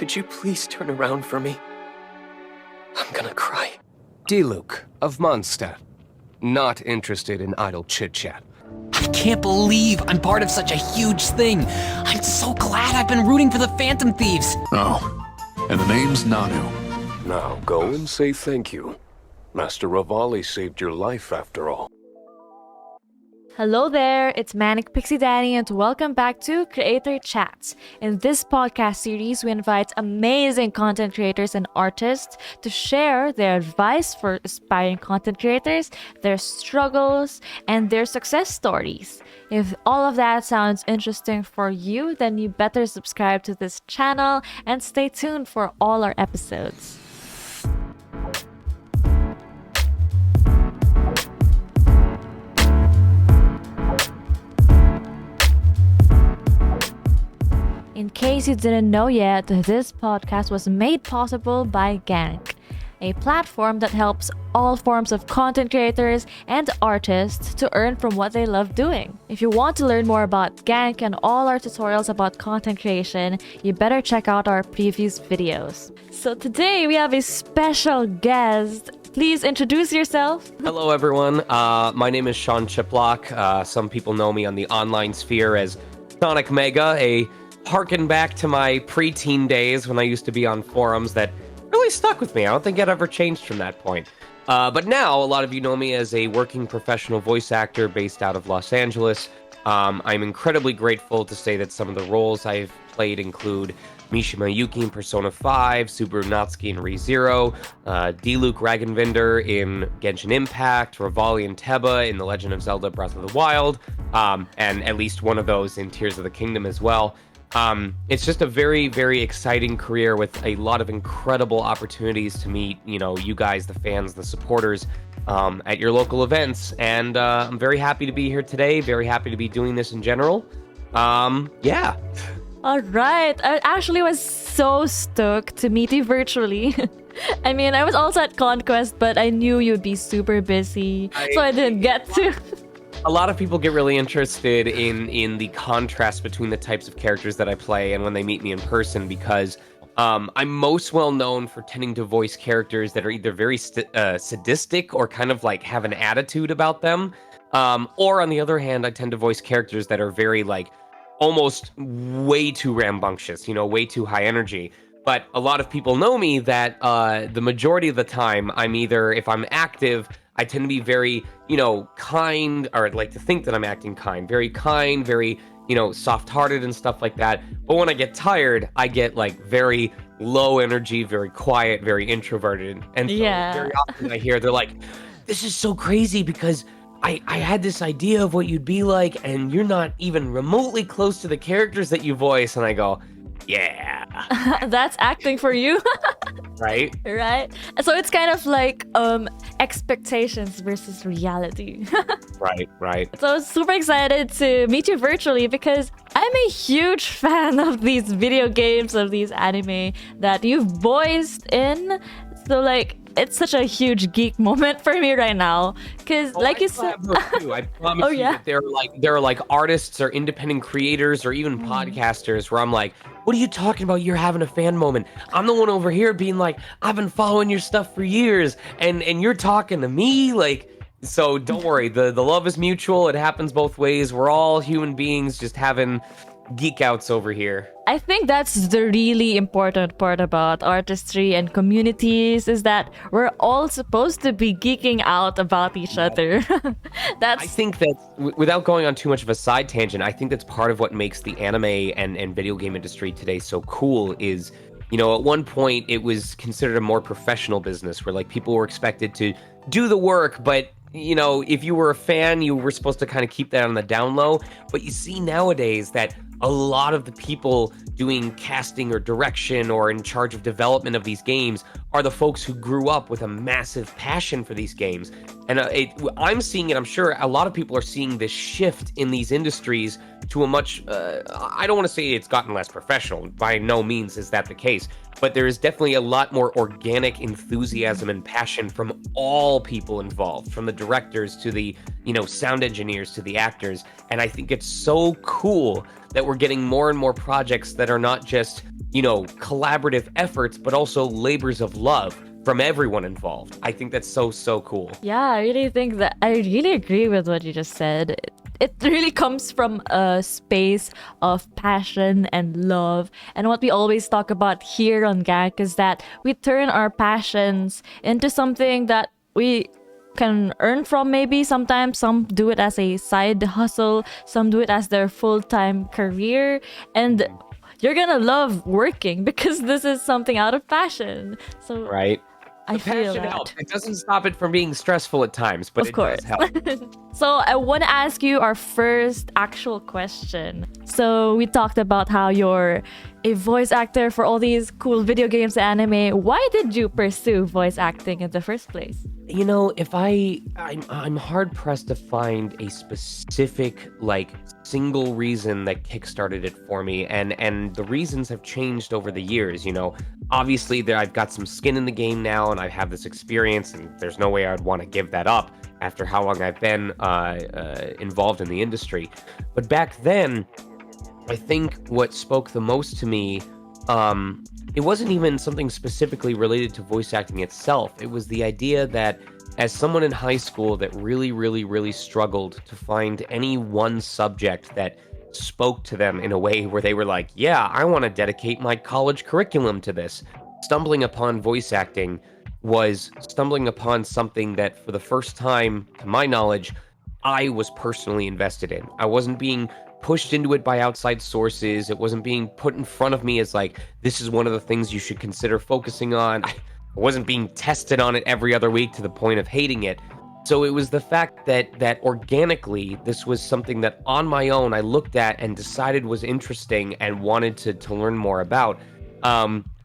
Could you please turn around for me? I'm gonna cry. Diluc of Mondstadt. Not interested in idle chit-chat. I can't believe I'm part of such a huge thing. I'm so glad I've been rooting for the Phantom Thieves. Oh, and the name's Nanu. Now go and say thank you. Master Revali saved your life after all. Hello there, it's Manic Pixie Danny and welcome back to Creator Chats. In this podcast series, we invite amazing content creators and artists to share their advice for aspiring content creators, their struggles, and their success stories. If all of that sounds interesting for you, then you better subscribe to this channel and stay tuned for all our episodes. In case you didn't know yet, this podcast was made possible by Gank, a platform that helps all forms of content creators and artists to earn from what they love doing. If you want to learn more about Gank and all our tutorials about content creation, you better check out our previous videos. So today we have a special guest. Please introduce yourself. Hello, everyone. My name is Sean Chiplock. Some people know me on the online sphere as Sonic Mega, harken back to my preteen days when I used to be on forums that really stuck with me. I don't think it ever changed from that point. But now, a lot of you know me as a working professional voice actor based out of Los Angeles. I'm incredibly grateful to say that some of the roles I've played include Mishima Yuuki in Persona 5, Subaru Natsuki in Re Zero, Diluc Ragnvindr in Genshin Impact, Revali and Teba in The Legend of Zelda Breath of the Wild, and at least one of those in Tears of the Kingdom as well. It's just a very, very exciting career with a lot of incredible opportunities to meet, you guys, the fans, the supporters, at your local events. And I'm very happy to be here today. Very happy to be doing this in general. Yeah. All right. I actually was so stoked to meet you virtually. I mean, I was also at Conquest, but I knew you'd be super busy, so I didn't get to. A lot of people get really interested in the contrast between the types of characters that I play and when they meet me in person, because I'm most well known for tending to voice characters that are either very sadistic or kind of like have an attitude about them. Or on the other hand, I tend to voice characters that are very almost way too rambunctious, way too high energy. But a lot of people know me that the majority of the time I'm either, if I'm active, I tend to be very, kind, or I'd like to think that I'm acting kind, very, soft-hearted and stuff like that. But when I get tired, I get very low energy, very quiet, very introverted. And so very often I hear they're like, this is so crazy because I had this idea of what you'd be like, and you're not even remotely close to the characters that you voice. And I go, yeah. That's acting for you. Right? Right. So it's kind of like expectations versus reality. Right. So I was super excited to meet you virtually because I'm a huge fan of these video games, of these anime that you've voiced in. So it's such a huge geek moment for me right now, because you said, I promise you that there are artists or independent creators or even podcasters where I'm like, what are you talking about? You're having a fan moment. I'm the one over here being like, I've been following your stuff for years, and you're talking to me so don't worry, the love is mutual. It happens both ways. We're all human beings just having geek outs over here. I think that's the really important part about artistry and communities, is that we're all supposed to be geeking out about each other. I think that, without going on too much of a side tangent, I think that's part of what makes the anime and video game industry today so cool is, at one point it was considered a more professional business where people were expected to do the work, but if you were a fan, you were supposed to kind of keep that on the down low. But you see nowadays that a lot of the people doing casting or direction or in charge of development of these games are the folks who grew up with a massive passion for these games. And I'm seeing it, I'm sure a lot of people are seeing this shift in these industries to a much, I don't want to say it's gotten less professional. By no means is that the case. But there is definitely a lot more organic enthusiasm and passion from all people involved, from the directors to the, sound engineers to the actors. And I think it's so cool that we're getting more and more projects that are not just, collaborative efforts, but also labors of love from everyone involved. I think that's so, so cool. Yeah, I really agree with what you just said. It really comes from a space of passion and love. And what we always talk about here on Gank is that we turn our passions into something that we can earn from. Maybe sometimes some do it as a side hustle, some do it as their full-time career, and you're gonna love working because this is something out of passion. So right. I feel passion that. helps. It doesn't stop it from being stressful at times, but Of course. does help. So I want to ask you our first actual question. So we talked about how you're a voice actor for all these cool video games and anime. Why did you pursue voice acting in the first place? If I'm hard pressed to find a specific single reason that kickstarted it for me, and the reasons have changed over the years. Obviously I've got some skin in the game now, and I have this experience, and there's no way I'd want to give that up after how long I've been involved in the industry. But back then, I think what spoke the most to me, it wasn't even something specifically related to voice acting itself. It was the idea that as someone in high school that really, really, really struggled to find any one subject that spoke to them in a way where they were like, yeah, I want to dedicate my college curriculum to this. Stumbling upon voice acting was stumbling upon something that, for the first time, to my knowledge, I was personally invested in. I wasn't being pushed into it by outside sources. It wasn't being put in front of me as this is one of the things you should consider focusing on. I wasn't being tested on it every other week to the point of hating it. So it was the fact that organically, this was something that on my own I looked at and decided was interesting and wanted to learn more about.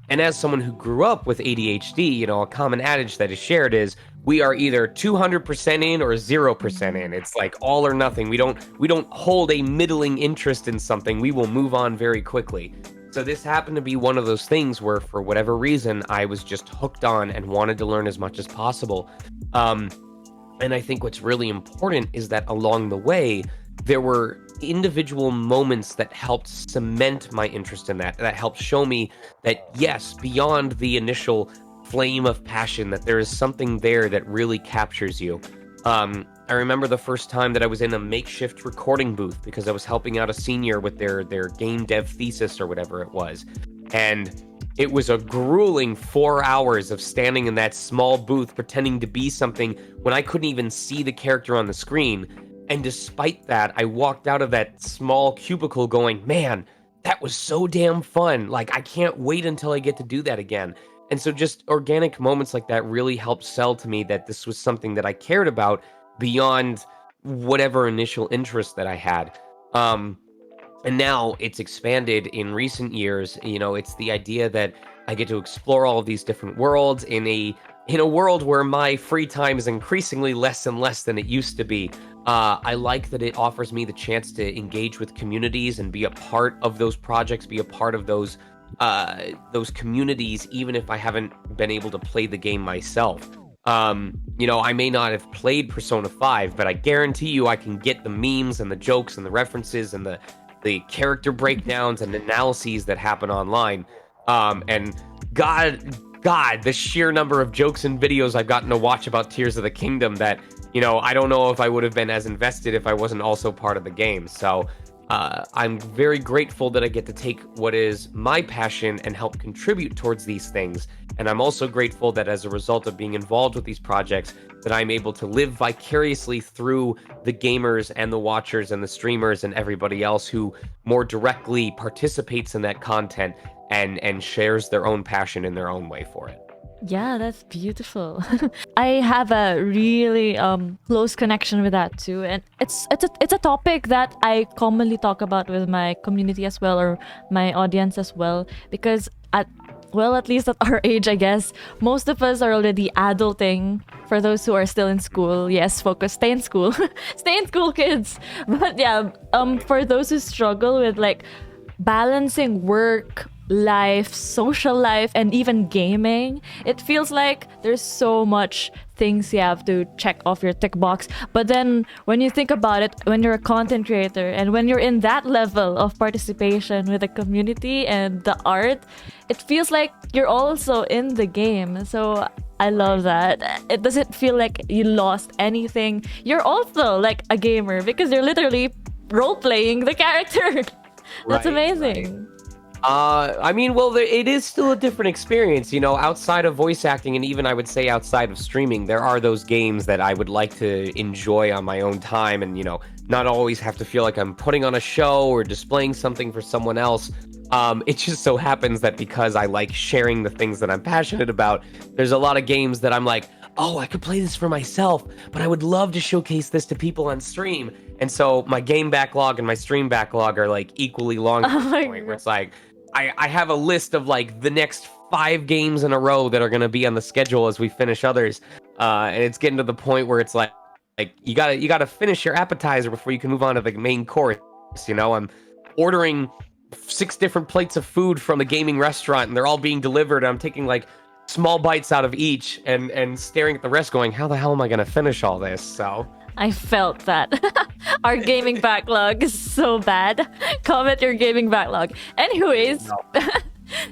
And as someone who grew up with ADHD, a common adage that is shared is we are either 200% in or 0% in. It's all or nothing. We don't hold a middling interest in something. We will move on very quickly. So this happened to be one of those things where, for whatever reason, I was just hooked on and wanted to learn as much as possible. And I think what's really important is that along the way, there were individual moments that helped cement my interest in that helped show me that, yes, beyond the initial flame of passion, that there is something there that really captures you. I remember the first time that I was in a makeshift recording booth because I was helping out a senior with their game dev thesis or whatever it was. And it was a grueling 4 hours of standing in that small booth pretending to be something when I couldn't even see the character on the screen. And despite that, I walked out of that small cubicle going, man, that was so damn fun. I can't wait until I get to do that again. And so just organic moments like that really helped sell to me that this was something that I cared about beyond whatever initial interest that I had. And now it's expanded in recent years. It's the idea that I get to explore all of these different worlds in a world where my free time is increasingly less and less than it used to be. I like that it offers me the chance to engage with communities and be a part of those projects, be a part of those communities, even if I haven't been able to play the game myself. I may not have played Persona 5, but I guarantee you I can get the memes and the jokes and the references and the character breakdowns and analyses that happen online. And God, the sheer number of jokes and videos I've gotten to watch about Tears of the Kingdom that, I don't know if I would have been as invested if I wasn't also part of the game. So I'm very grateful that I get to take what is my passion and help contribute towards these things. And I'm also grateful that as a result of being involved with these projects, that I'm able to live vicariously through the gamers and the watchers and the streamers and everybody else who more directly participates in that content and shares their own passion in their own way for it. Yeah, that's beautiful. I have a really close connection with that too, and it's a topic that I commonly talk about with my community as well, or my audience as well, because well, at least at our age, I guess, most of us are already adulting. For those who are still in school, yes, focus, stay in school. Stay in school, kids. But yeah, for those who struggle with like balancing work, life, social life, and even gaming, it feels like there's so much things you have to check off your tick box. But then when you think about it, when you're a content creator and when you're in that level of participation with the community and the art, it feels like you're also in the game. So I love that. It doesn't feel like you lost anything. You're also like a gamer because you're literally role-playing the character. That's amazing. Right. I mean, well, it is still a different experience, you know, outside of voice acting, and even I would say outside of streaming. There are those games that I would like to enjoy on my own time and, you know, not always have to feel like I'm putting on a show or displaying something for someone else. It just so happens that because I like sharing the things that I'm passionate about, there's a lot of games that I'm like, oh, I could play this for myself, but I would love to showcase this to people on stream. And so my game backlog and my stream backlog are like equally long at this point, where it's like, I have a list of like the next 5 games in a row that are going to be on the schedule as we finish others. And it's getting to the point where it's like you gotta finish your appetizer before you can move on to the main course. You know, I'm ordering 6 different plates of food from the gaming restaurant and they're all being delivered. And I'm taking like small bites out of each and staring at the rest going, how the hell am I going to finish all this? So I felt that. Our gaming backlog is so bad. Comment your gaming backlog. Anyways,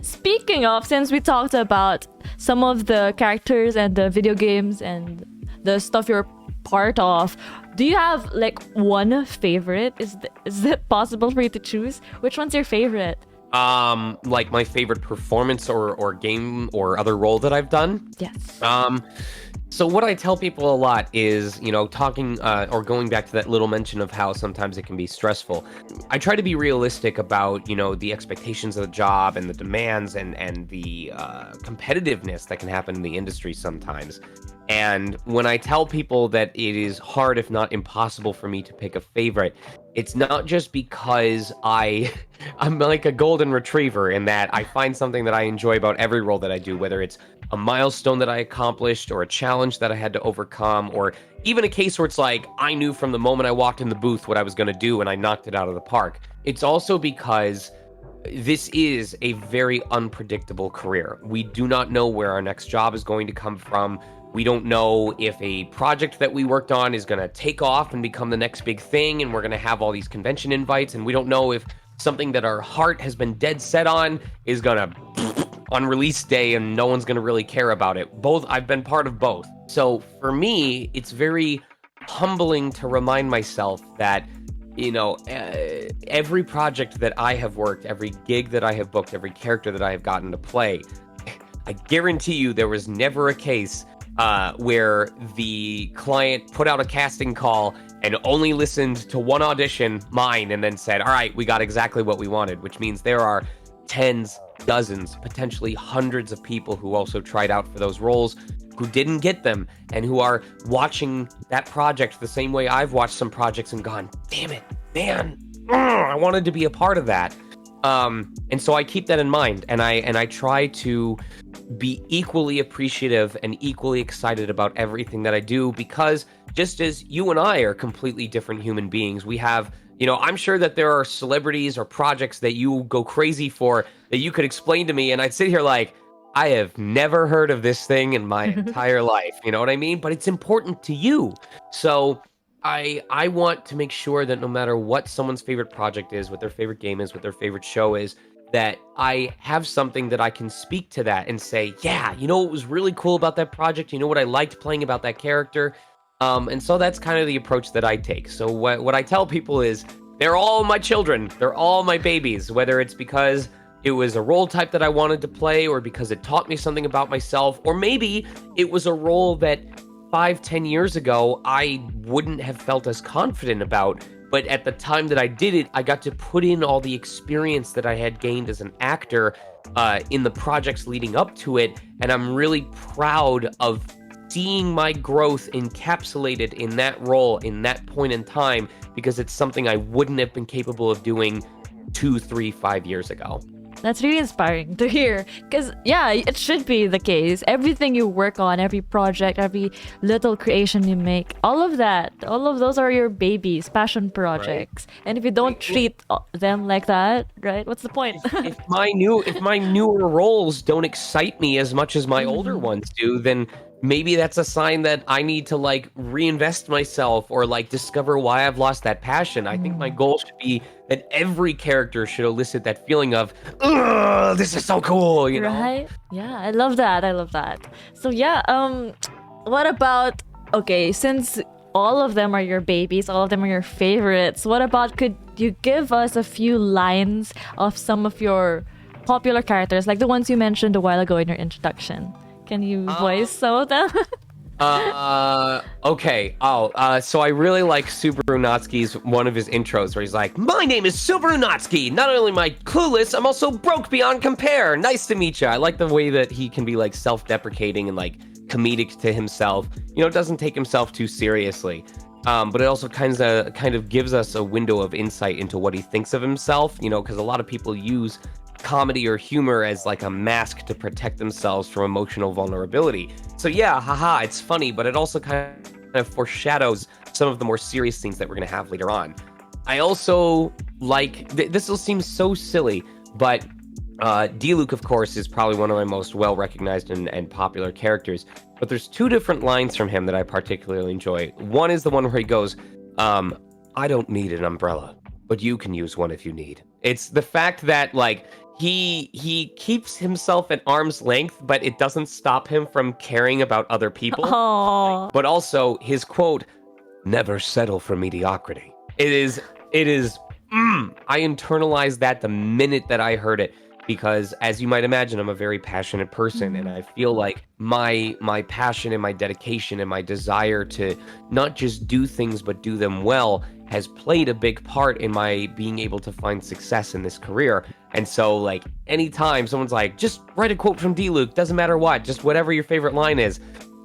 speaking of, since we talked about some of the characters and the video games and the stuff you're part of, do you have like one favorite? Is it possible for you to choose? Which one's your favorite? Like my favorite performance or game or other role that I've done? Yes. So what I tell people a lot is, you know, talking or going back to that little mention of how sometimes it can be stressful. I try to be realistic about, you know, the expectations of the job and the demands and the competitiveness that can happen in the industry sometimes. And when I tell people that it is hard, if not impossible, for me to pick a favorite, it's not just because I'm like a golden retriever in that I find something that I enjoy about every role that I do, whether it's a milestone that I accomplished or a challenge that I had to overcome, or even a case where it's like I knew from the moment I walked in the booth what I was going to do and I knocked it out of the park. It's also because this is a very unpredictable career. We do not know where our next job is going to come from. We don't know if a project that we worked on is going to take off and become the next big thing, and we're going to have all these convention invites, and we don't know if something that our heart has been dead set on is going to on release day and no one's going to really care about it. I've been part of both. So for me, it's very humbling to remind myself that, you know, every project that I have worked, every gig that I have booked, every character that I have gotten to play, I guarantee you there was never a case where the client put out a casting call and only listened to one audition, mine, and then said, all right, we got exactly what we wanted, which means there are tens, dozens, potentially hundreds of people who also tried out for those roles who didn't get them and who are watching that project the same way I've watched some projects and gone, damn it, man, I wanted to be a part of that. And so I keep that in mind, and I try to be equally appreciative and equally excited about everything that I do, because just as you and I are completely different human beings, we have, you know, I'm sure that there are celebrities or projects that you go crazy for that you could explain to me, and I'd sit here like, I have never heard of this thing in my entire life. You know what I mean? But it's important to you. So I want to make sure that no matter what someone's favorite project is, what their favorite game is, what their favorite show is, that I have something that I can speak to that and say, yeah, you know what was really cool about that project? You know what I liked playing about that character? And so that's kind of the approach that I take. So what I tell people is they're all my children. They're all my babies, whether it's because it was a role type that I wanted to play, or because it taught me something about myself, or maybe it was a role that 5-10 years ago I wouldn't have felt as confident about, but at the time that I did it, I got to put in all the experience that I had gained as an actor in the projects leading up to it, and I'm really proud of seeing my growth encapsulated in that role in that point in time, because it's something I wouldn't have been capable of doing 2, 3, 5 years ago. That's really inspiring to hear. Because, yeah, it should be the case. Everything you work on, every project, every little creation you make, all of those are your babies, passion projects. Right. And if you don't treat them like that, right, what's the point? if my newer roles don't excite me as much as my older ones do, then maybe that's a sign that I need to like reinvest myself or like discover why I've lost that passion. I think my goal should be that every character should elicit that feeling of, ugh, this is so cool, you know? Right? Yeah, I love that. So yeah, what about, okay, since all of them are your babies, all of them are your favorites, what about, could you give us a few lines of some of your popular characters, like the ones you mentioned a while ago in your introduction? Can you voice some of them? Okay. So I really like Subaru Natsuki's one of his intros where he's like, "My name is Subaru Natsuki. Not only am I clueless, I'm also broke beyond compare. Nice to meet you." I like the way that he can be like self-deprecating and like comedic to himself. You know, doesn't take himself too seriously. But it also kind of gives us a window of insight into what he thinks of himself. You know, because a lot of people use comedy or humor as like a mask to protect themselves from emotional vulnerability. So yeah, haha, it's funny, but it also kind of foreshadows some of the more serious things that we're going to have later on. I also like, this will seem so silly, but Diluc, of course, is probably one of my most well-recognized and popular characters, but there's two different lines from him that I particularly enjoy. One is the one where he goes, "I don't need an umbrella, but you can use one if you need." It's the fact that, like, he keeps himself at arm's length, but it doesn't stop him from caring about other people. Aww. But also his quote, "Never settle for mediocrity." It is, I internalized that the minute that I heard it, because as you might imagine, I'm a very passionate person, and I feel like my passion and my dedication and my desire to not just do things, but do them well has played a big part in my being able to find success in this career. And so, like, anytime someone's like, just write a quote from Diluc, doesn't matter what, just whatever your favorite line is,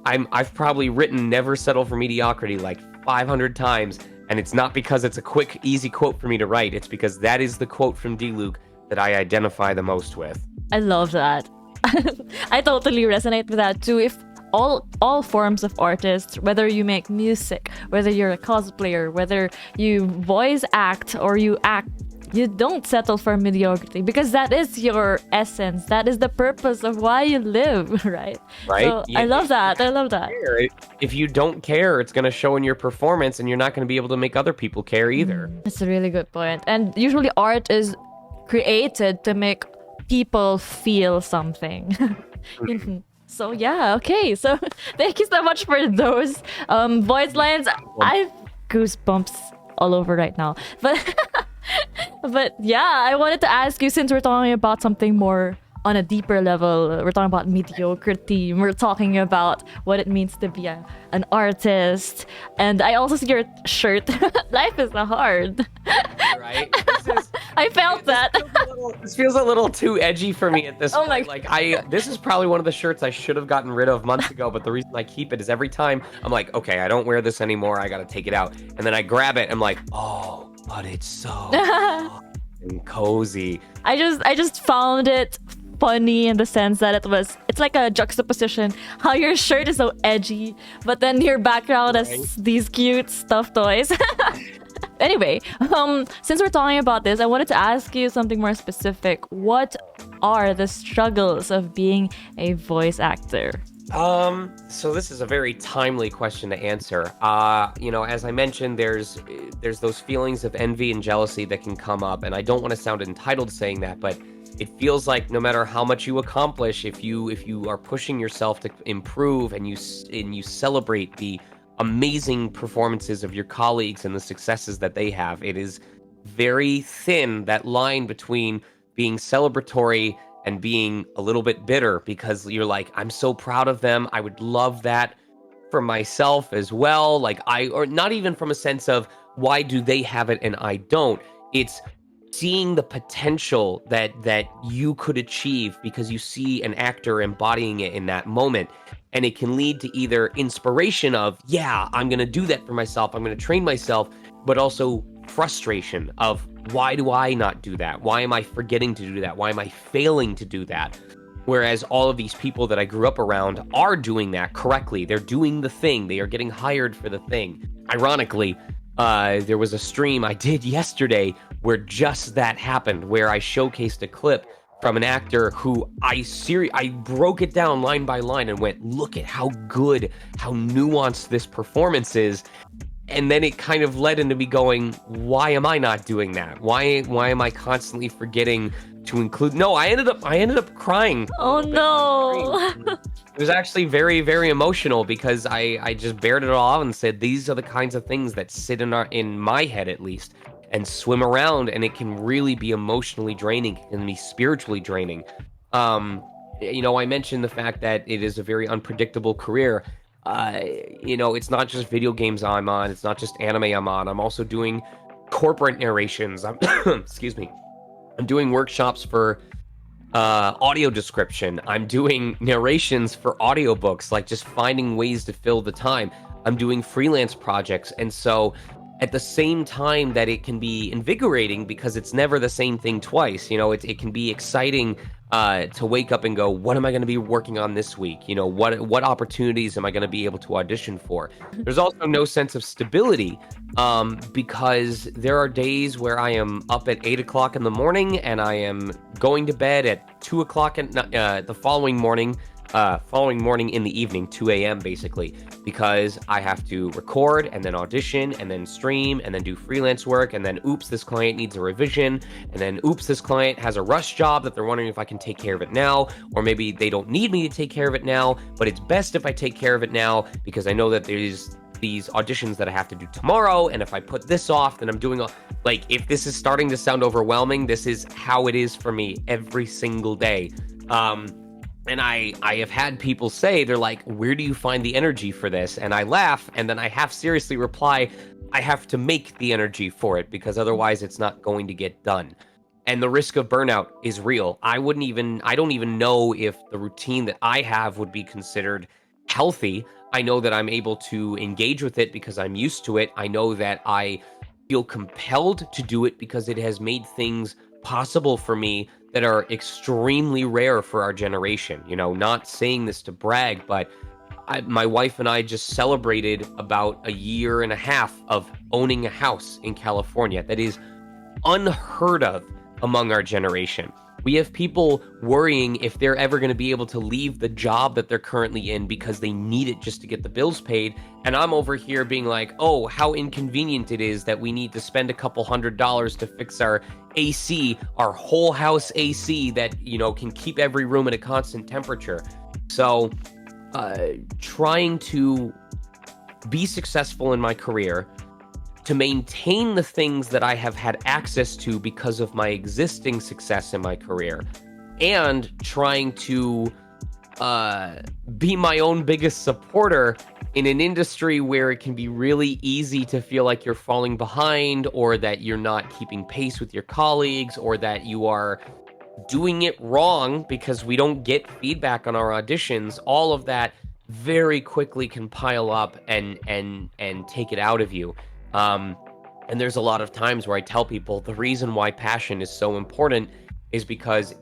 I've probably written "never settle for mediocrity" like 500 times, and it's not because it's a quick, easy quote for me to write. It's because that is the quote from Diluc that I identify the most with. I love that. I totally resonate with that too. If all forms of artists, whether you make music, whether you're a cosplayer, whether you voice act or you act, you don't settle for mediocrity, because that is your essence. That is the purpose of why you live, right? Right. So Yeah, I love that. If you don't care, it's going to show in your performance, and you're not going to be able to make other people care either. It's a really good point. And usually art is created to make people feel something. So yeah, okay. So thank you so much for those voice lines. I've goosebumps all over right now. But yeah, I wanted to ask you, since we're talking about something more on a deeper level, we're talking about mediocrity, we're talking about what it means to be an artist, and I also see your shirt. Life is hard. Right? I felt that. This feels a little too edgy for me at this Oh point. my- Like, this is probably one of the shirts I should have gotten rid of months ago, but the reason I keep it is every time I'm like, okay, I don't wear this anymore, I gotta take it out. And then I grab it, I'm like, oh, but it's so and cozy. I just found it funny in the sense that it's like a juxtaposition, how your shirt is so edgy, but then your background has these cute stuffed toys. Anyway, since we're talking about this, I wanted to ask you something more specific. What are the struggles of being a voice actor? So this is a very timely question to answer. You know, as I mentioned, there's those feelings of envy and jealousy that can come up, and I don't want to sound entitled saying that, but it feels like no matter how much you accomplish, if you are pushing yourself to improve and you celebrate the amazing performances of your colleagues and the successes that they have, it is very thin, that line between being celebratory and being a little bit bitter, because you're like, I'm so proud of them. I would love that for myself as well. Like, or not even from a sense of why do they have it and I don't. It's seeing the potential that you could achieve because you see an actor embodying it in that moment. And it can lead to either inspiration of, yeah, I'm going to do that for myself, I'm going to train myself, but also frustration of why do I not do that? Why am I forgetting to do that? Why am I failing to do that? Whereas all of these people that I grew up around are doing that correctly. They're doing the thing. They are getting hired for the thing. Ironically, there was a stream I did yesterday where just that happened, where I showcased a clip from an actor who I broke it down line by line and went, look at how good, how nuanced this performance is. And then it kind of led into me going, why am I not doing that? Why am I constantly forgetting to include? No, I ended up crying. Oh no. It was actually very, very emotional because I just bared it all out and said, these are the kinds of things that sit in my head, at least, and swim around, and it can really be emotionally draining. It can be spiritually draining. I mentioned the fact that it is a very unpredictable career. It's not just video games I'm on. It's not just anime I'm on. I'm also doing corporate narrations. Excuse me. I'm doing workshops for audio description. I'm doing narrations for audiobooks, like just finding ways to fill the time. I'm doing freelance projects. And so at the same time that it can be invigorating because it's never the same thing twice, it can be exciting to wake up and go, what am I going to be working on this week? What opportunities am I going to be able to audition for? There's also no sense of stability because there are days where I am up at 8 o'clock in the morning and I am going to bed at 2 o'clock the following morning in the evening, 2 a.m. basically, because I have to record and then audition and then stream and then do freelance work and then oops, this client needs a revision, and then oops, this client has a rush job that they're wondering if I can take care of it now, or maybe they don't need me to take care of it now, but it's best if I take care of it now because I know that there's these auditions that I have to do tomorrow, and if I put this off, then I'm doing if this is starting to sound overwhelming, this is how it is for me every single day. And I have had people say, they're like, where do you find the energy for this? And I laugh, and then I half seriously reply, I have to make the energy for it because otherwise it's not going to get done. And the risk of burnout is real. I don't even know if the routine that I have would be considered healthy. I know that I'm able to engage with it because I'm used to it. I know that I feel compelled to do it because it has made things possible for me that are extremely rare for our generation. Not saying this to brag, but my wife and I just celebrated about a year and a half of owning a house in California. That is unheard of among our generation. We have people worrying if they're ever going to be able to leave the job that they're currently in because they need it just to get the bills paid. And I'm over here being like, oh, how inconvenient it is that we need to spend a couple $100s to fix our AC, our whole house AC that, can keep every room at a constant temperature. So trying to be successful in my career, to maintain the things that I have had access to because of my existing success in my career, and trying to be my own biggest supporter in an industry where it can be really easy to feel like you're falling behind, or that you're not keeping pace with your colleagues, or that you are doing it wrong because we don't get feedback on our auditions. All of that very quickly can pile up and take it out of you. And there's a lot of times where I tell people the reason why passion is so important is because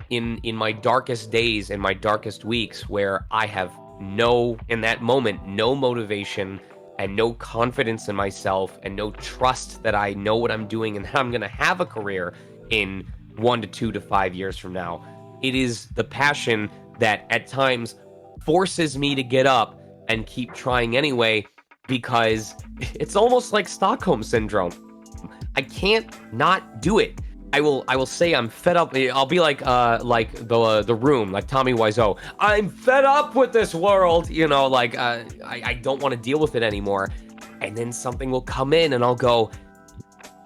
in my darkest days, in my darkest weeks, where I have in that moment, no motivation and no confidence in myself and no trust that I know what I'm doing and how I'm going to have a career in 1 to 2 to 5 years from now, it is the passion that at times forces me to get up and keep trying anyway, because it's almost like Stockholm Syndrome. I can't not do it. I will say I'm fed up. I'll be like the Room, like Tommy Wiseau. I'm fed up with this world, I don't want to deal with it anymore. And then something will come in and I'll go,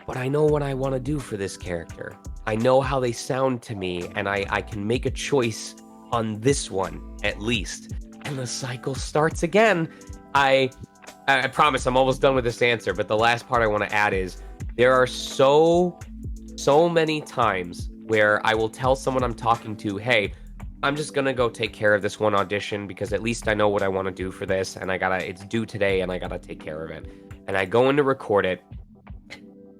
but I know what I want to do for this character. I know how they sound to me, and I can make a choice on this one at least. And the cycle starts again. I promise I'm almost done with this answer, but the last part I want to add is there are so many times where I will tell someone I'm talking to, hey, I'm just going to go take care of this one audition because at least I know what I want to do for this, and it's due today and I got to take care of it. And I go in to record it,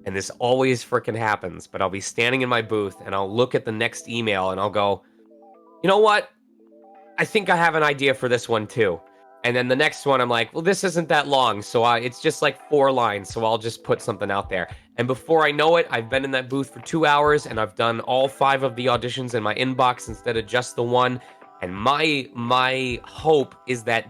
and this always freaking happens, but I'll be standing in my booth and I'll look at the next email and I'll go, you know what? I think I have an idea for this one too. And then the next one, I'm like, well, this isn't that long. So it's just like 4 lines. So I'll just put something out there. And before I know it, I've been in that booth for 2 hours and I've done all 5 of the auditions in my inbox instead of just the one. And my hope is that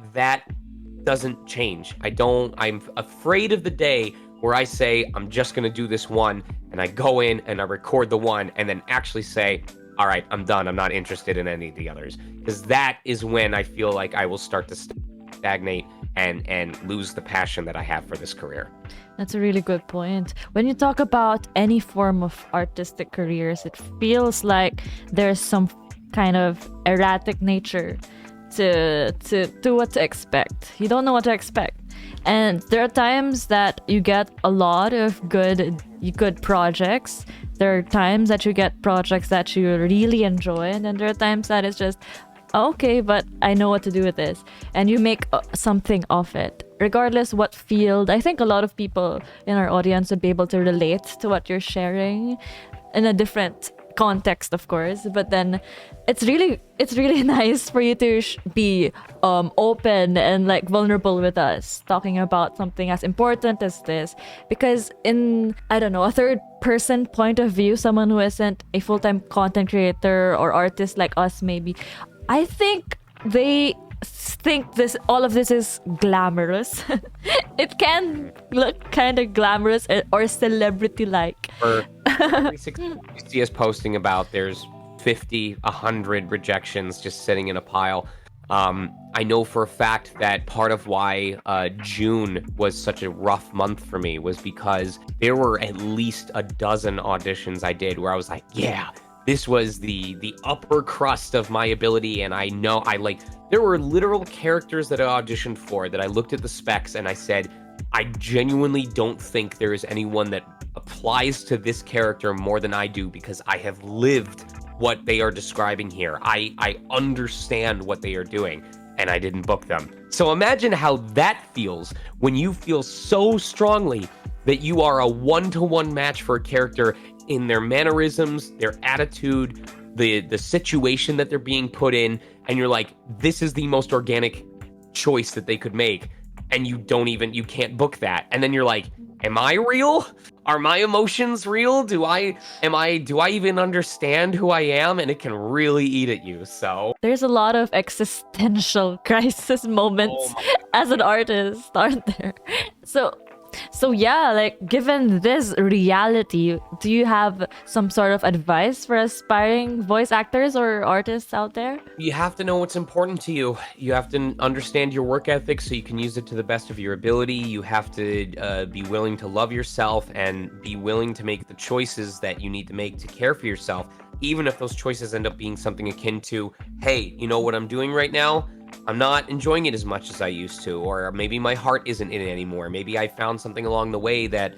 doesn't change. I'm afraid of the day where I say, I'm just going to do this one, and I go in and I record the one, and then actually say, all right, I'm done. I'm not interested in any of the others. Because that is when I feel like I will start to stagnate and lose the passion that I have for this career. That's a really good point. When you talk about any form of artistic careers, it feels like there's some kind of erratic nature to what to expect. You don't know what to expect. And there are times that you get a lot of good projects. There are times that you get projects that you really enjoy, and then there are times that it's just, okay, but I know what to do with this. And you make something of it. Regardless what field, I think a lot of people in our audience would be able to relate to what you're sharing in a different context, of course, but then it's really nice for you to be open and like vulnerable with us, talking about something as important as this, because in, I don't know, a third person point of view, someone who isn't a full-time content creator or artist like us, maybe, I think they think all of this is glamorous. It can look kind of glamorous or celebrity-like. Or 360 you see us posting about there's 50, 100 rejections just sitting in a pile. I know for a fact that part of why June was such a rough month for me was because there were at least a dozen auditions I did where I was like, yeah, this was the upper crust of my ability, and I know there were literal characters that I auditioned for that I looked at the specs and I said, I genuinely don't think there is anyone that applies to this character more than I do, because I have lived what they are describing here. I understand what they are doing, and I didn't book them. So imagine how that feels when you feel so strongly that you are a one-to-one match for a character in their mannerisms, their attitude, the situation that they're being put in, and you're like, this is the most organic choice that they could make, and you can't book that. And then you're like, am I real? Are my emotions real? Do I even understand who I am? And it can really eat at you. So there's a lot of existential crisis moments as an artist, aren't there? So yeah, like, given this reality, do you have some sort of advice for aspiring voice actors or artists out there? You have to know what's important to you. You have to understand your work ethic so you can use it to the best of your ability. You have to be willing to love yourself and be willing to make the choices that you need to make to care for yourself, even if those choices end up being something akin to, hey, you know what I'm doing right now? I'm not enjoying it as much as I used to, or maybe my heart isn't in it anymore. Maybe I found something along the way that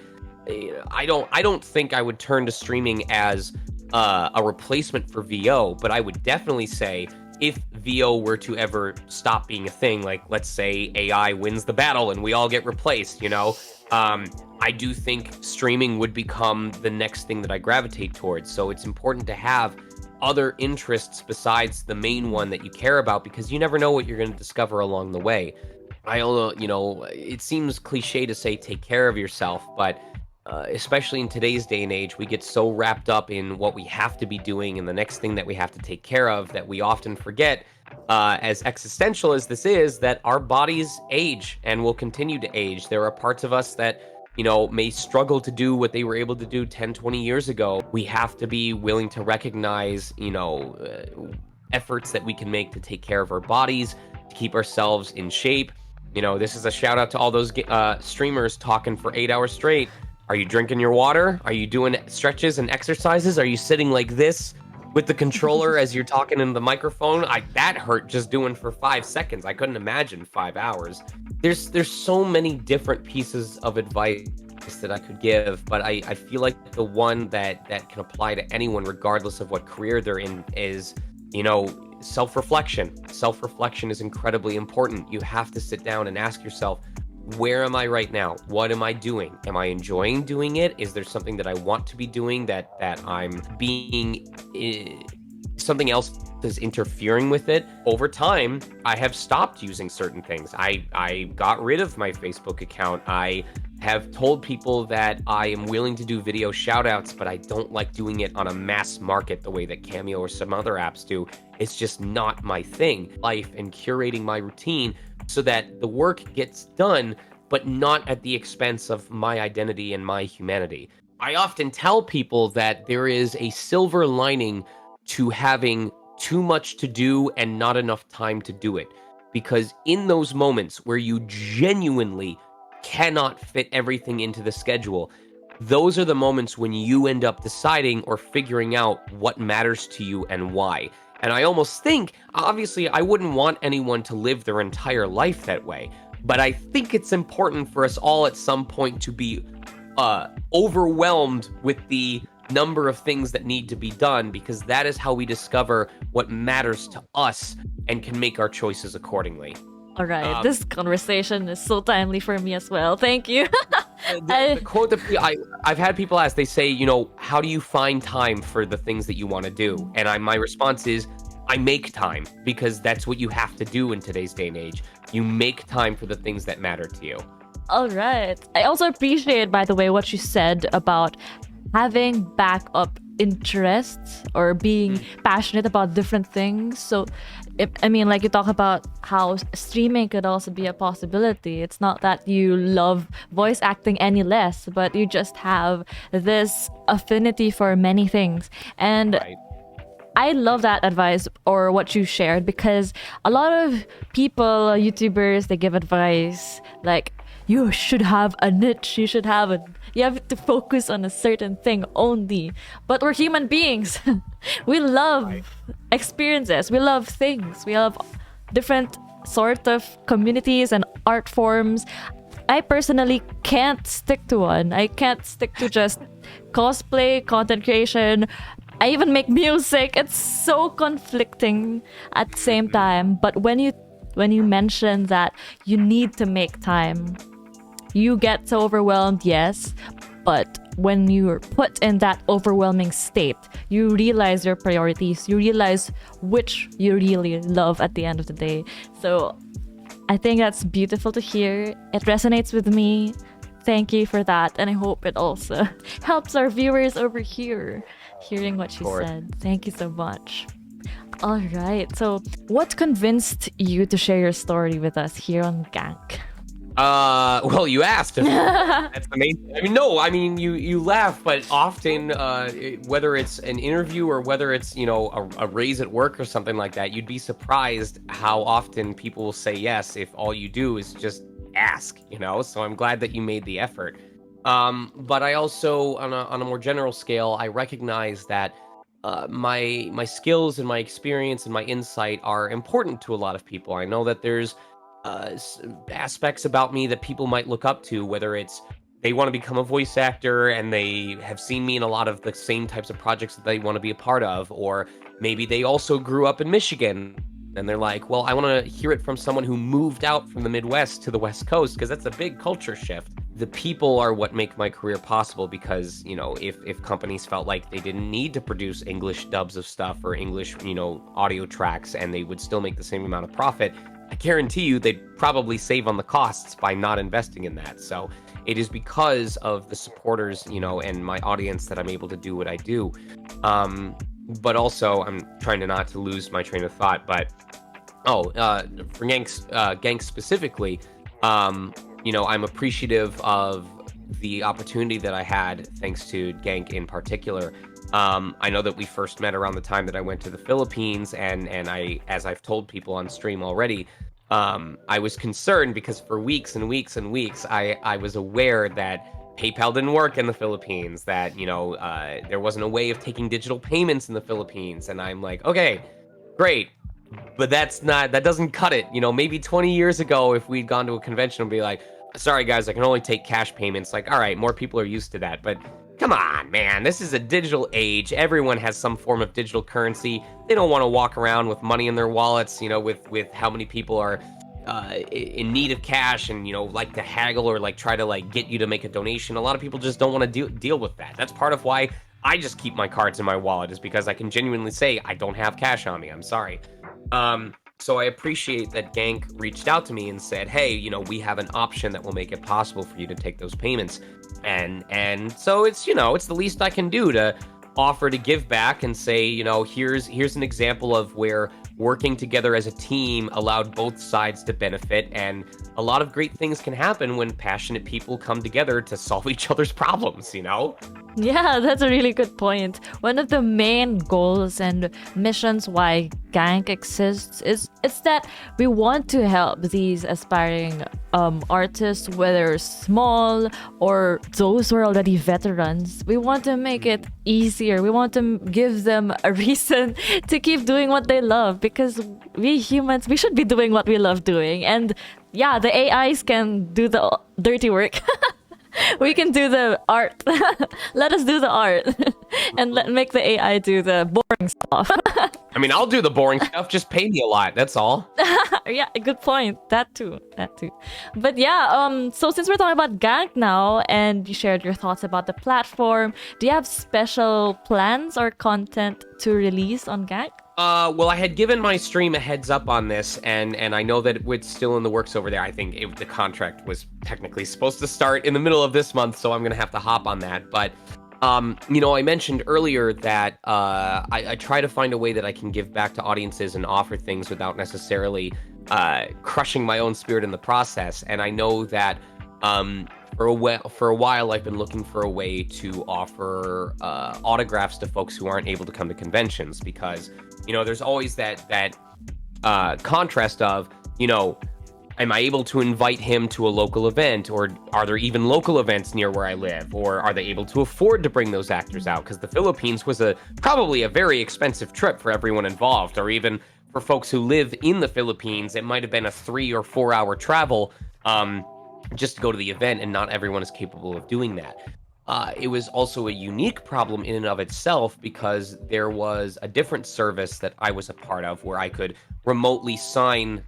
I don't think I would turn to streaming as a replacement for VO, but I would definitely say if VO were to ever stop being a thing, like let's say AI wins the battle and we all get replaced, I do think streaming would become the next thing that I gravitate towards. So it's important to have other interests besides the main one that you care about, because you never know what you're going to discover along the way. I don't know, it seems cliche to say take care of yourself, but especially in today's day and age, we get so wrapped up in what we have to be doing and the next thing that we have to take care of that we often forget, as existential as this is, that our bodies age and will continue to age. There are parts of us that may struggle to do what they were able to do 10, 20 years ago. We have to be willing to recognize, efforts that we can make to take care of our bodies, to keep ourselves in shape. This is a shout out to all those streamers talking for 8 hours straight. Are you drinking your water? Are you doing stretches and exercises? Are you sitting like this with the controller as you're talking in the microphone? That hurt just doing for 5 seconds. I couldn't imagine 5 hours. There's so many different pieces of advice that I could give, but I feel like the one that can apply to anyone, regardless of what career they're in, is, self-reflection. Self-reflection is incredibly important. You have to sit down and ask yourself, where am I right now? What am I doing? Am I enjoying doing it? Is there something that I want to be doing that I'm being something else is interfering with it? Over time, I have stopped using certain things. I got rid of my Facebook account. I have told people that I am willing to do video shoutouts, but I don't like doing it on a mass market the way that Cameo or some other apps do. It's just not my thing. Life and curating my routine so that the work gets done, but not at the expense of my identity and my humanity. I often tell people that there is a silver lining to having too much to do and not enough time to do it. Because in those moments where you genuinely cannot fit everything into the schedule, those are the moments when you end up deciding or figuring out what matters to you and why. And I almost think, obviously, I wouldn't want anyone to live their entire life that way, but I think it's important for us all at some point to be overwhelmed with the number of things that need to be done, because that is how we discover what matters to us and can make our choices accordingly. All right, this conversation is so timely for me as well. Thank you. The quote that I've had people ask, they say, you know, how do you find time for the things that you want to do? And my response is, I make time, because that's what you have to do in today's day and age. You make time for the things that matter to you. All right. I also appreciate, by the way, what you said about having backup interests or being passionate about different things. So, like you talk about how streaming could also be a possibility. It's not that you love voice acting any less, but you just have this affinity for many things. And Right. I love that advice or what you shared, because a lot of people, YouTubers, they give advice like, you should have a niche, you have to focus on a certain thing only. But we're human beings. We love experiences, we love things, we love different sort of communities and art forms. I personally can't stick to one. I can't stick to just cosplay, content creation. I even make music. It's so conflicting at the same time. But when you mention that you need to make time, you get so overwhelmed, yes, but when you're put in that overwhelming state, you realize your priorities, you realize which you really love at the end of the day. So I think that's beautiful to hear. It resonates with me. Thank you for that. And I hope it also helps our viewers over here hearing what you said. Thank you so much. All right. So what convinced you to share your story with us here on Gank? Well, you asked. That's the main thing. You laugh, but often, whether it's an interview or whether it's, a raise at work or something like that, you'd be surprised how often people will say yes if all you do is just ask, so I'm glad that you made the effort. But I also, on a more general scale, I recognize that my skills and my experience and my insight are important to a lot of people. I know that there's aspects about me that people might look up to, whether it's they want to become a voice actor and they have seen me in a lot of the same types of projects that they want to be a part of, or maybe they also grew up in Michigan and they're like, well, I want to hear it from someone who moved out from the Midwest to the West Coast, because that's a big culture shift. The people are what make my career possible, because, if companies felt like they didn't need to produce English dubs of stuff or English, audio tracks, and they would still make the same amount of profit, I guarantee you they'd probably save on the costs by not investing in that. So it is because of the supporters, and my audience that I'm able to do what I do. But also, I'm trying to not to lose my train of thought. But for Gank specifically, I'm appreciative of the opportunity that I had, thanks to Gank in particular. I know that we first met around the time that I went to the Philippines, and I, as I've told people on stream already, I was concerned because for weeks and weeks and weeks, I was aware that PayPal didn't work in the Philippines, that, there wasn't a way of taking digital payments in the Philippines. And I'm like, okay, great. But that doesn't cut it. Maybe 20 years ago, if we'd gone to a convention and be like, sorry guys, I can only take cash payments. Like, all right, more people are used to that. But come on, man, this is a digital age. Everyone has some form of digital currency. They don't want to walk around with money in their wallets, with how many people are in need of cash and, like to haggle or like try to like get you to make a donation. A lot of people just don't want to deal with that. That's part of why I just keep my cards in my wallet, is because I can genuinely say I don't have cash on me. I'm sorry. So I appreciate that Gank reached out to me and said, hey, we have an option that will make it possible for you to take those payments. And so it's, it's the least I can do to offer to give back and say, here's an example of where working together as a team allowed both sides to benefit, and a lot of great things can happen when passionate people come together to solve each other's problems, Yeah, that's a really good point. One of the main goals and missions why Gank exists is it's that we want to help these aspiring artists, whether small or those who are already veterans. We want to make it easier. We want to give them a reason to keep doing what they love, because we humans, we should be doing what we love doing. And yeah, the AIs can do the dirty work. We can do the art. Let us do the art and make the AI do the boring stuff. I mean, I'll do the boring stuff. Just pay me a lot. That's all. Yeah, good point. That too. But yeah, so since we're talking about Gank now, and you shared your thoughts about the platform, do you have special plans or content to release on Gank? Well, I had given my stream a heads up on this, and I know that it's still in the works over there. I think the contract was technically supposed to start in the middle of this month, so I'm going to have to hop on that. But, I mentioned earlier that I try to find a way that I can give back to audiences and offer things without necessarily crushing my own spirit in the process. And I know that for a while, I've been looking for a way to offer autographs to folks who aren't able to come to conventions, because there's always that contrast of, am I able to invite him to a local event, or are there even local events near where I live, or are they able to afford to bring those actors out? Because the Philippines was probably a very expensive trip for everyone involved, or even for folks who live in the Philippines, it might have been a 3 or 4 hour travel just to go to the event, and not everyone is capable of doing that. It was also a unique problem in and of itself, because there was a different service that I was a part of where I could remotely sign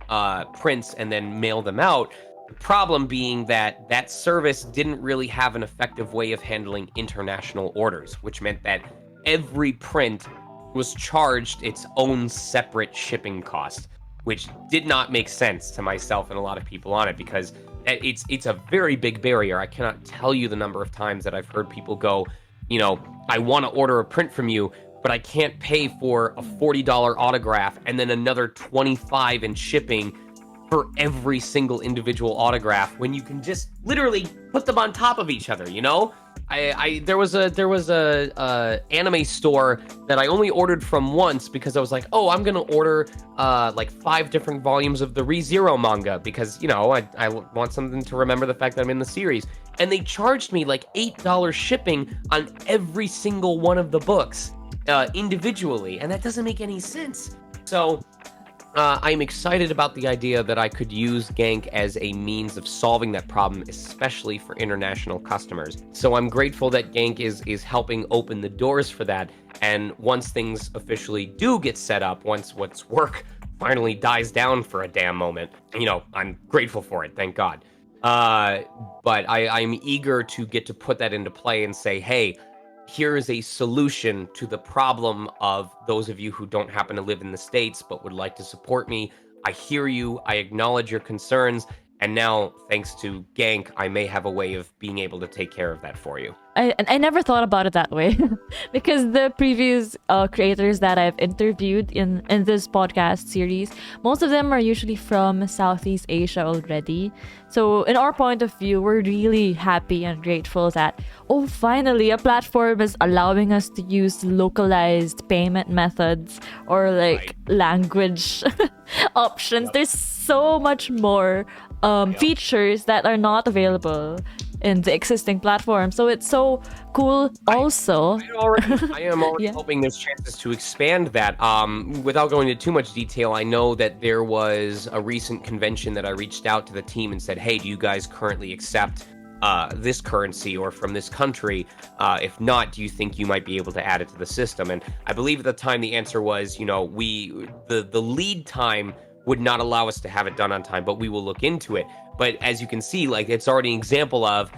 prints and then mail them out. The problem being that service didn't really have an effective way of handling international orders, which meant that every print was charged its own separate shipping cost, which did not make sense to myself and a lot of people on it, because it's a very big barrier. I cannot tell you the number of times that I've heard people go, I want to order a print from you, but I can't pay for a $40 autograph and then another $25 in shipping for every single individual autograph, when you can just literally put them on top of each other, there was a anime store that I only ordered from once, because I was like, oh, I'm gonna order like 5 different volumes of the ReZero manga, because I want something to remember the fact that I'm in the series, and they charged me like $8 shipping on every single one of the books individually, and that doesn't make any sense. So I'm excited about the idea that I could use Gank as a means of solving that problem, especially for international customers. So I'm grateful that Gank is helping open the doors for that. And once things officially do get set up, once work finally dies down for a damn moment, I'm grateful for it, thank God. But I'm eager to get to put that into play and say, hey, here is a solution to the problem of those of you who don't happen to live in the States but would like to support me. I hear you, I acknowledge your concerns, and now, thanks to Gank, I may have a way of being able to take care of that for you. I never thought about it that way, because the previous creators that I've interviewed in this podcast series, most of them are usually from Southeast Asia already. So in our point of view, we're really happy and grateful that, finally a platform is allowing us to use localized payment methods or language options. There's so much more features that are not available in the existing platform, so it's so cool. Also, I am already hoping there's chances to expand that. Without going into too much detail, I know that there was a recent convention that I reached out to the team and said, hey, do you guys currently accept this currency or from this country? If not, do you think you might be able to add it to the system? And I believe at the time the answer was, the lead time would not allow us to have it done on time, but we will look into it. But as you can see, like, it's already an example of,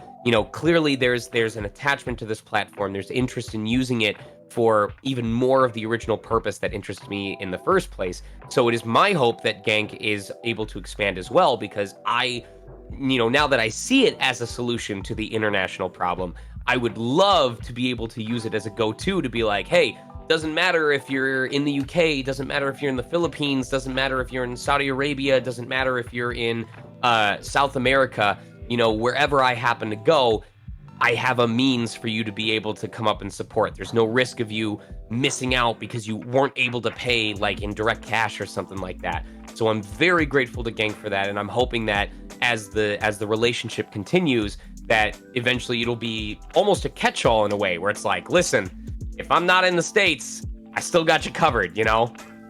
clearly there's an attachment to this platform. There's interest in using it for even more of the original purpose that interested me in the first place. So it is my hope that Gank is able to expand as well, because now that I see it as a solution to the international problem, I would love to be able to use it as a go-to to be like, hey, doesn't matter if you're in the UK, doesn't matter if you're in the Philippines, doesn't matter if you're in Saudi Arabia, doesn't matter if you're in South America, wherever I happen to go, I have a means for you to be able to come up and support. There's no risk of you missing out because you weren't able to pay like in direct cash or something like that. So I'm very grateful to Gank for that, and I'm hoping that as the relationship continues, that eventually it'll be almost a catch-all in a way, where it's like, listen, if I'm not in the States, I still got you covered,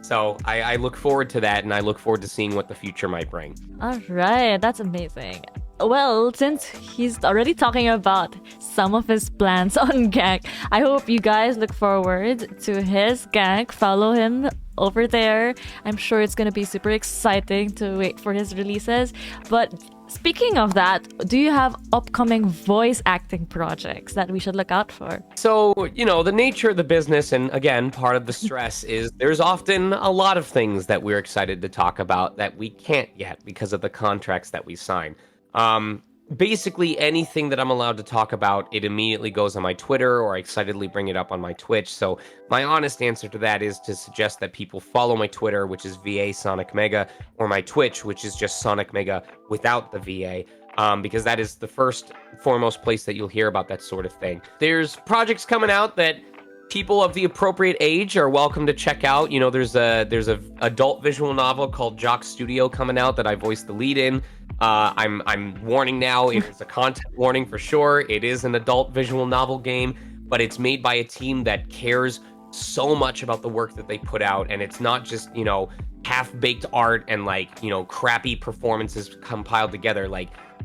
So I look forward to that, and I look forward to seeing what the future might bring. All right, that's amazing. Well, since he's already talking about some of his plans on Gank, I hope you guys look forward to his Gank. Follow him over there. I'm sure it's going to be super exciting to wait for his releases. But speaking of that, do you have upcoming voice acting projects that we should look out for? So, the nature of the business, and again, part of the stress is there's often a lot of things that we're excited to talk about that we can't yet because of the contracts that we sign. Basically anything that I'm allowed to talk about, it immediately goes on my Twitter, or I excitedly bring it up on my Twitch. So my honest answer to that is to suggest that people follow my Twitter, which is VA Sonic Mega, or my Twitch, which is just Sonic Mega without the VA. Because that is the foremost place that you'll hear about that sort of thing. There's projects coming out that people of the appropriate age are welcome to check out. There's a adult visual novel called Jock Studio coming out that I voiced the lead in. I'm warning now, it is a content warning for sure. It is an adult visual novel game, but it's made by a team that cares so much about the work that they put out, and it's not just, half-baked art and crappy performances compiled together.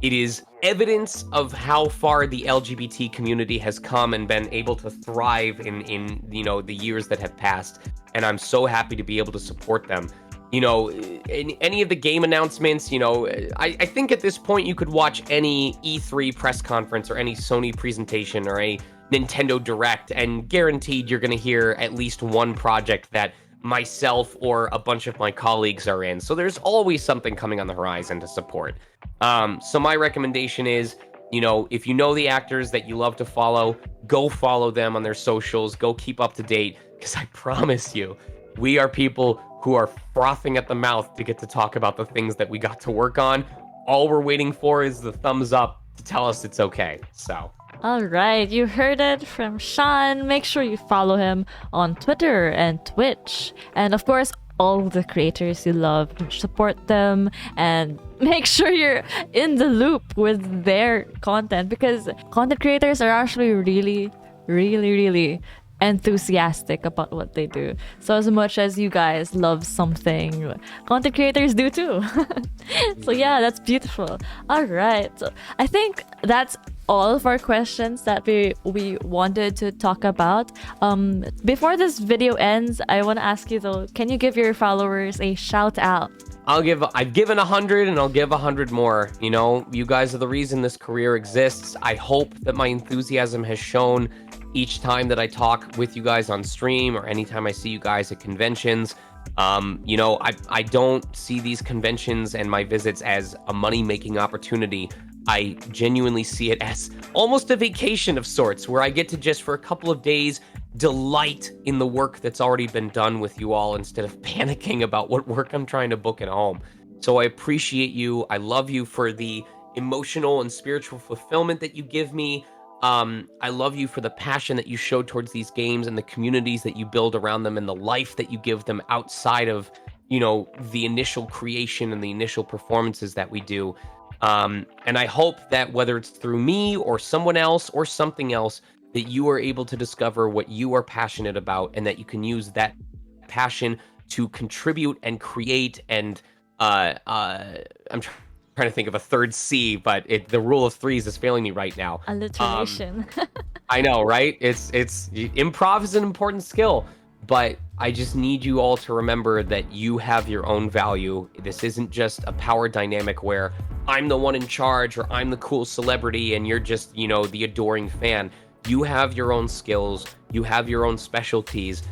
It is evidence of how far the LGBT community has come and been able to thrive in the years that have passed, and I'm so happy to be able to support them. In any of the game announcements, I think at this point you could watch any E3 press conference or any Sony presentation or a Nintendo Direct, and guaranteed you're going to hear at least one project that myself or a bunch of my colleagues are in. So there's always something coming on the horizon to support. So my recommendation is, if you know the actors that you love to follow, go follow them on their socials, go keep up to date, because I promise you, we are people who are frothing at the mouth to get to talk about the things that we got to work on. All we're waiting for is the thumbs up to tell us it's okay. So, all right, you heard it from Sean. Make sure you follow him on Twitter and Twitch. And of course, all the creators you love, support them, and make sure you're in the loop with their content, because content creators are actually really, really, really enthusiastic about what they do. So as much as you guys love something, content creators do too. So yeah, that's beautiful. All right, so I think that's all of our questions that we wanted to talk about. Before this video ends, I want to ask you though, can you give your followers a shout out? I've given 100 and I'll give 100 more. You guys are the reason this career exists. I hope that my enthusiasm has shown each time that I talk with you guys on stream, or anytime I see you guys at conventions. I don't see these conventions and my visits as a money-making opportunity. I genuinely see it as almost a vacation of sorts, where I get to just for a couple of days delight in the work that's already been done with you all, instead of panicking about what work I'm trying to book at home. So I appreciate you. I love you for the emotional and spiritual fulfillment that you give me. I love you for the passion that you show towards these games and the communities that you build around them, and the life that you give them outside of, the initial creation and the initial performances that we do. And I hope that whether it's through me or someone else or something else, that you are able to discover what you are passionate about, and that you can use that passion to contribute and create. And I'm trying to think of a third C, but the rule of threes is failing me right now. Alliteration. I know, right? It's improv is an important skill, But I just need you all to remember that you have your own value. This isn't just a power dynamic where I'm the one in charge or I'm the cool celebrity and you're just, the adoring fan. You have your own skills. You have your own specialties.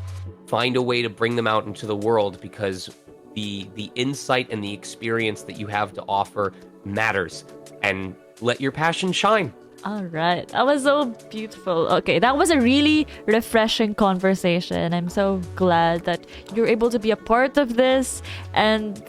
Find a way to bring them out into the world, because the insight and the experience that you have to offer matters. And let your passion shine. All right. That was so beautiful. Okay, that was a really refreshing conversation. I'm so glad that you're able to be a part of this. And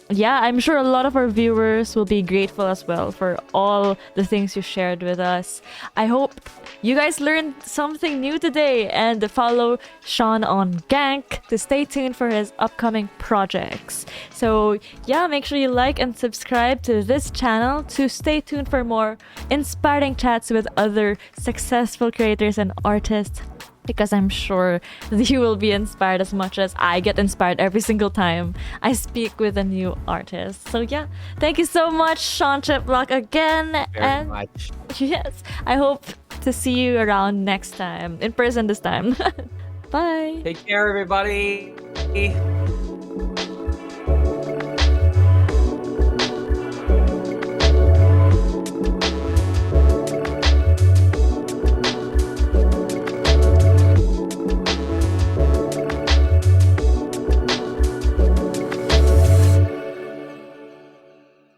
yeah, I'm sure a lot of our viewers will be grateful as well for all the things you shared with us. I hope you guys learned something new today, and follow Sean on Gank to stay tuned for his upcoming projects. So yeah, make sure you like and subscribe to this channel to stay tuned for more inspiring chats with other successful creators and artists, because I'm sure you will be inspired as much as I get inspired every single time I speak with a new artist. So yeah, thank you so much, Sean Chiplock, again. Very much. Yes, I hope to see you around next time, in person this time. Bye. Take care, everybody.